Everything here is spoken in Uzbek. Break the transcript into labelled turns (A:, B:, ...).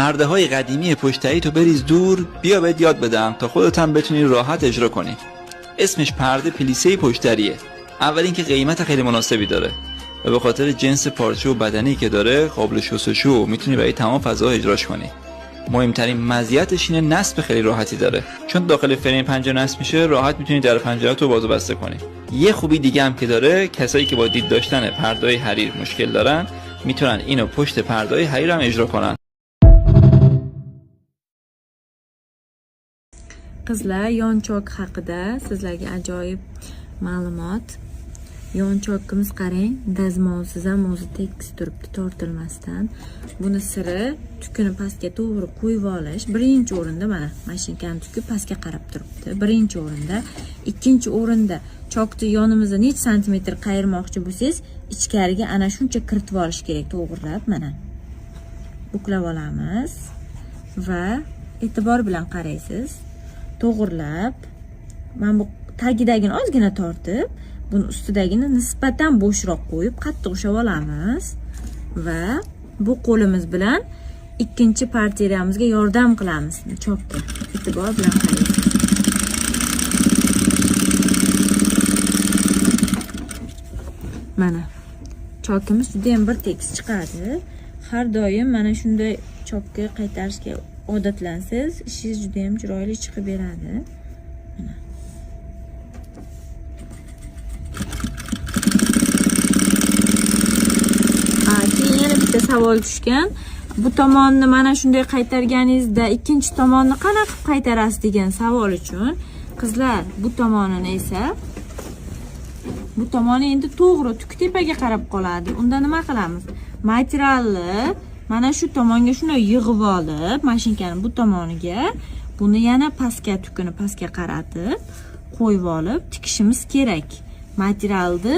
A: پرده های قدیمی پشتری تو بریز دور، بیا بهت یاد بدم تا خودت هم بتونی راحت اجرا کنی. اسمش پرده پلیسه پشتریه. اول اینکه قیمت خیلی مناسبی داره و به خاطر جنس پارچه و بدنی که داره قابل شستشو، میتونی برای تمام فضا اجراش کنی. مهمترین مزیتش اینه نصب خیلی راحتی داره، چون داخل فریم پنجره نصب میشه، راحت میتونی در پنجره تو باز و بسته کنی. یه خوبی دیگه هم که داره، کسایی که با دید داشتن پرده‌های حریر مشکل دارن میتونن اینو پشت پرده‌های حریر هم اجرا کنن.
B: Qizlar, yonchoq haqida sizlarga ajoyib ma'lumot. Yonchoqimiz qarang, dazmolsiz ham o'zi tekis turibdi, tortilmasdan. Buni siri tukuni pastga to'g'ri qo'yib olish. Birinchi o'rinda mana mashinkani tuki pastga qarab turibdi. Birinchi o'rinda, ikkinchi o'rinda chokni yonimizda necha santimetr qayirmoqchi bo'lsangiz, ichkariga ana shuncha kiritib olish kerak, to'g'rilab mana. Buklab olamiz va e'tibor bilan qaraysiz. To'g'rilab, mana bu tagidagini ozgina tortib, buni ustidagini nisbatan bo'shroq qo'yib qattiq ushlab olamiz va bu qo'limiz bilan ikkinchi partiyamizga yordam qilamiz. Chokka e'tibor bilan qaraysiz. Mana chokimiz juda ham bir tekis chiqadi. Har doim mana shunday chokka qaytarishga odatlansangiz, ishingiz juda ham chiroyli chiqib beradi. Mana. Keyin yana bitta savol tushgan. Bu tomonni mana shunday qaytarganingizda ikkinchi tomonni qanaqa qilib qaytarasiz degan savol uchun, qizlar, bu tomonini esa bu tomoni endi to'g'ri tuk tepaga qarab qoladi. Unda nima qilamiz? Materialni mana shu tomonga shunday yig'ib olib, mashinkaning bu tomoniga buni yana pastga, tukuni pastga qaratib qo'yib olib tikishimiz kerak. Materialni